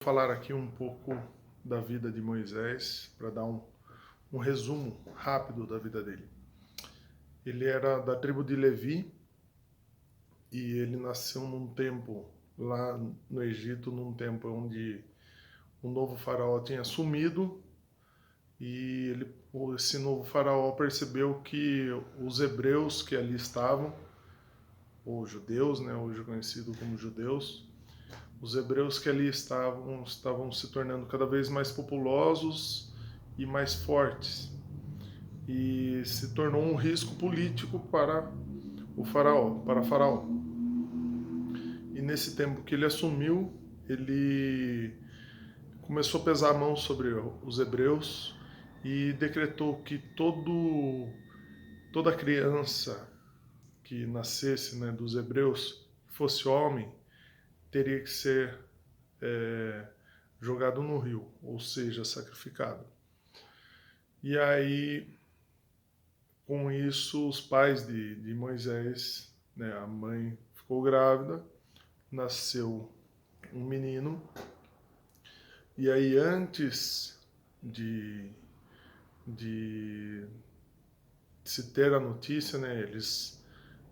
Falar aqui um pouco da vida de Moisés, para dar um resumo rápido da vida dele. Ele era da tribo de Levi e ele nasceu num tempo lá no Egito, num tempo onde o novo faraó tinha sumido e esse novo faraó percebeu que os hebreus que ali estavam, ou judeus, né, hoje conhecido como judeus, os hebreus que ali estavam se tornando cada vez mais populosos e mais fortes. E se tornou um risco político para o Faraó. E nesse tempo que ele assumiu, ele começou a pesar a mão sobre os hebreus e decretou que toda criança que nascesse, né, dos hebreus, fosse homem, teria que ser é, jogado no rio, ou seja, sacrificado. E aí, com isso, os pais de Moisés, né, a mãe ficou grávida, nasceu um menino, e aí antes de, de se ter a notícia, né,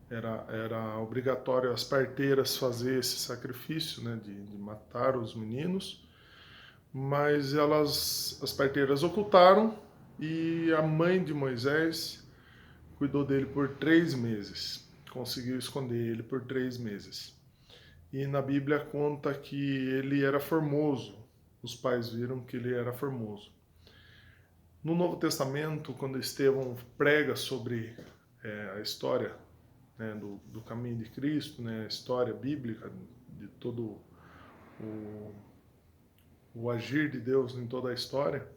era obrigatório as parteiras fazer esse sacrifício, né, de matar os meninos, mas as parteiras ocultaram e a mãe de Moisés cuidou dele por 3 meses, conseguiu esconder ele por 3 meses. E na Bíblia conta que ele era formoso, os pais viram que ele era formoso. No Novo Testamento, quando Estevão prega sobre a história, né, do caminho de Cristo, né, a história bíblica de todo o, o agir de Deus em toda a história,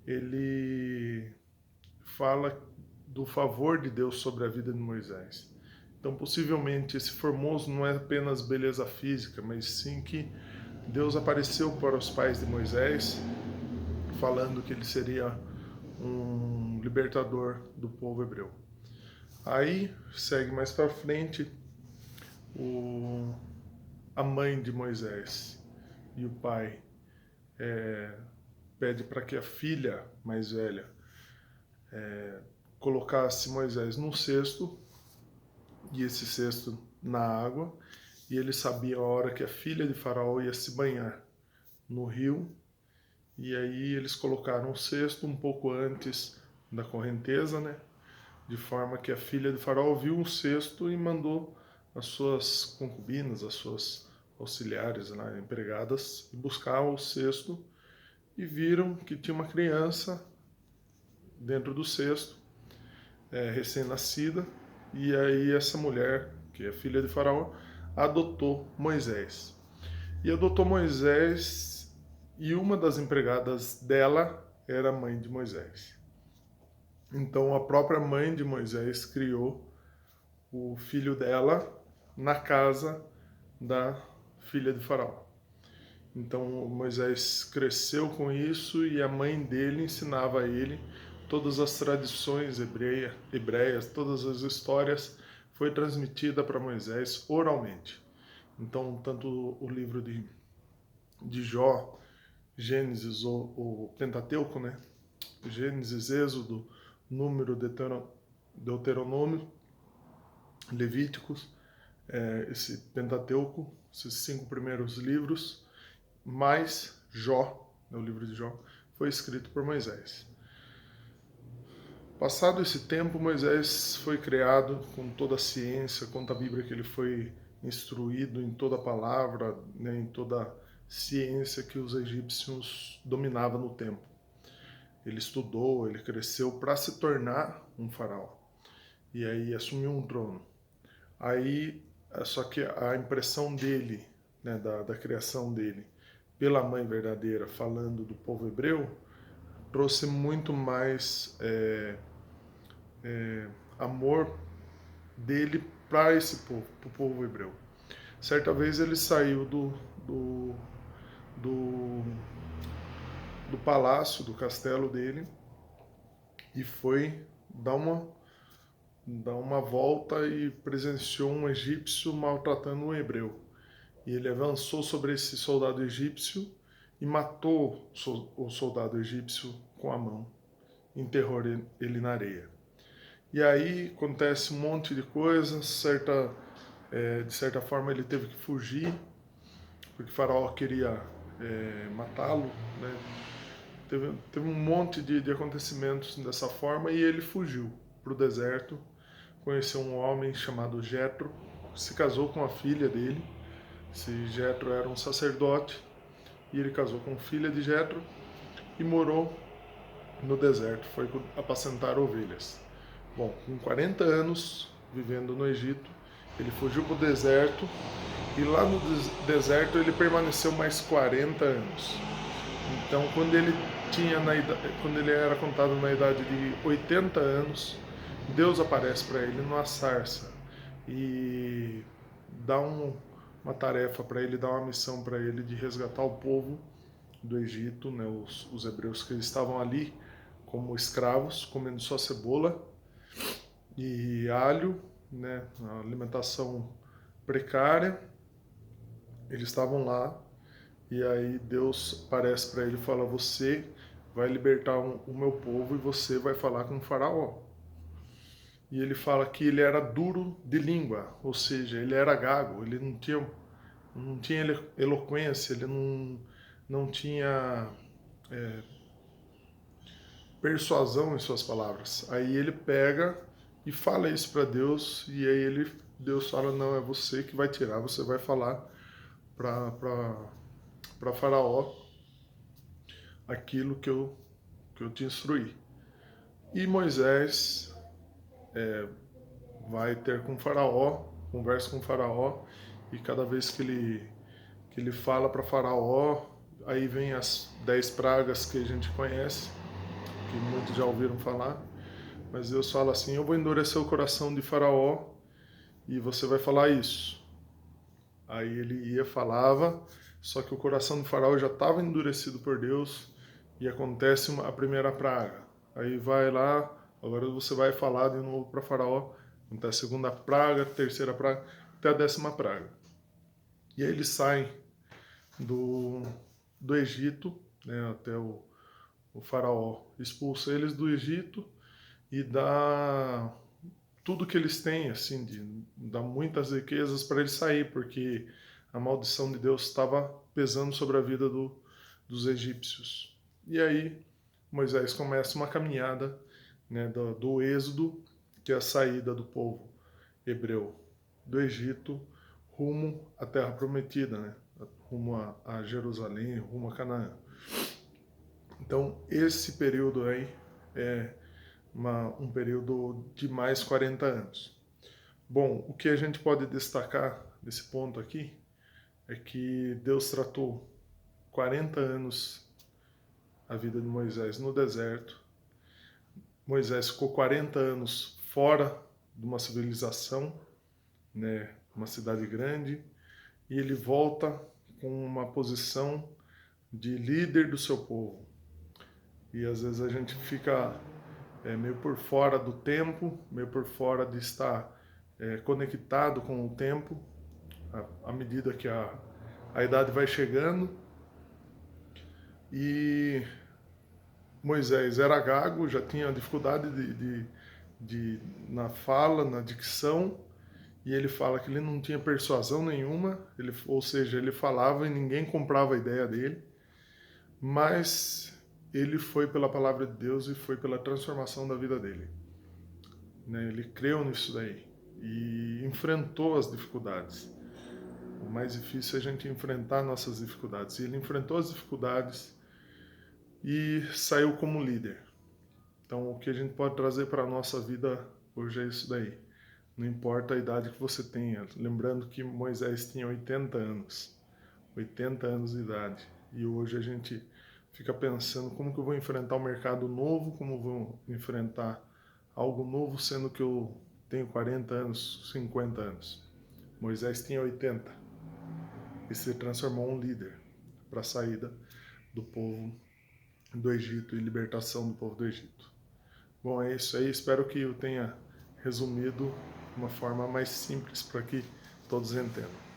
ele fala do favor de Deus sobre a vida de Moisés. Então, possivelmente, esse formoso não é apenas beleza física, mas sim que Deus apareceu para os pais de Moisés, falando que ele seria um libertador do povo hebreu. Aí, segue mais para frente, a mãe de Moisés e o pai pede para que a filha mais velha colocasse Moisés num cesto, e esse cesto na água, e ele sabia a hora que a filha de Faraó ia se banhar no rio, e aí eles colocaram o cesto um pouco antes da correnteza, né? De forma que a filha de Faraó viu o cesto e mandou as suas concubinas, as suas auxiliares, né, empregadas, buscar o cesto e viram que tinha uma criança dentro do cesto, recém-nascida, e aí essa mulher, que é filha de Faraó, adotou Moisés. E adotou Moisés, e uma das empregadas dela era a mãe de Moisés. Então a própria mãe de Moisés criou o filho dela na casa da filha de Faraó. Então Moisés cresceu com isso e a mãe dele ensinava a ele todas as tradições hebreias, todas as histórias foi transmitida para Moisés oralmente. Então tanto o livro de Jó, Gênesis, o Pentateuco, né? Gênesis, Êxodo, Número, Deuteronômio, Levíticos, esse Pentateuco, esses 5 primeiros livros, mais Jó, o livro de Jó, foi escrito por Moisés. Passado esse tempo, Moisés foi criado com toda a ciência, conta a Bíblia que ele foi instruído em toda a palavra, né, em toda a ciência que os egípcios dominavam no tempo. Ele estudou, ele cresceu para se tornar um faraó. E aí assumiu um trono. Aí, só que a impressão dele, né, da criação dele, pela mãe verdadeira, falando do povo hebreu, trouxe muito mais amor dele para esse povo, para o povo hebreu. Certa vez ele saiu do, do palácio, do castelo dele, e foi dar uma volta e presenciou um egípcio maltratando um hebreu. E ele avançou sobre esse soldado egípcio e matou o soldado egípcio com a mão, enterrou ele na areia. E aí acontece um monte de coisas, de certa forma ele teve que fugir, porque Faraó queria matá-lo, né? Teve um monte de acontecimentos dessa forma e ele fugiu para o deserto, conheceu um homem chamado Jetro, se casou com a filha dele. Esse Jetro era um sacerdote e ele casou com a filha de Jetro e morou no deserto, foi apacentar ovelhas. Bom, com 40 anos vivendo no Egito, ele fugiu para o deserto e lá no deserto ele permaneceu mais 40 anos. Então, quando ele era contado na idade de 80 anos, Deus aparece para ele numa sarça e dá uma tarefa para ele, dá uma missão para ele de resgatar o povo do Egito, né, os hebreus que estavam ali como escravos, comendo só cebola e alho, né, uma alimentação precária. Eles estavam lá e aí Deus aparece para ele e fala: você vai libertar o meu povo e você vai falar com o faraó. E ele fala que ele era duro de língua, ou seja, ele era gago, ele não tinha eloquência, ele não tinha persuasão em suas palavras. Aí ele pega e fala isso para Deus, e aí Deus fala: não, é você que vai tirar, você vai falar para Faraó aquilo que eu te instruí. E Moisés vai ter com Faraó, conversa com Faraó, e cada vez que ele fala para Faraó, aí vem as 10 pragas que a gente conhece, que muitos já ouviram falar, mas Deus fala assim: eu vou endurecer o coração de Faraó e você vai falar isso. Aí ele falava, só que o coração de Faraó já estava endurecido por Deus e acontece a primeira praga. Aí vai lá, agora você vai falar de novo para Faraó, até a segunda praga, terceira praga, até a 10ª praga. E aí eles saem do Egito, né, até o Faraó expulsa eles do Egito e dá tudo que eles têm, assim, dá muitas riquezas para eles sair, porque a maldição de Deus estava pesando sobre a vida dos egípcios. E aí Moisés começa uma caminhada, né, do êxodo, que é a saída do povo hebreu do Egito rumo à Terra Prometida, né, rumo a Jerusalém, rumo a Canaã. Então esse período aí é um período de mais 40 anos. Bom, o que a gente pode destacar desse ponto aqui é que Deus tratou 40 anos a vida de Moisés no deserto. Moisés ficou 40 anos fora de uma civilização, né, uma cidade grande, e ele volta com uma posição de líder do seu povo. E às vezes a gente fica meio por fora do tempo, meio por fora de estar conectado com o tempo, à medida que a idade vai chegando. E Moisés era gago, já tinha dificuldade na fala, na dicção, e ele fala que ele não tinha persuasão nenhuma, ou seja, ele falava e ninguém comprava a ideia dele, mas ele foi pela palavra de Deus e foi pela transformação da vida dele. Ele creu nisso daí e enfrentou as dificuldades. O mais difícil é a gente enfrentar nossas dificuldades. E ele enfrentou as dificuldades e saiu como líder. Então, o que a gente pode trazer para a nossa vida hoje é isso daí. Não importa a idade que você tenha. Lembrando que Moisés tinha 80 anos. 80 anos de idade. E hoje a gente fica pensando como que eu vou enfrentar um mercado novo, como eu vou enfrentar algo novo, sendo que eu tenho 40 anos, 50 anos. Moisés tinha 80 e se transformou em um líder para a saída do povo do Egito e libertação do povo do Egito. Bom, é isso aí. Espero que eu tenha resumido de uma forma mais simples para que todos entendam.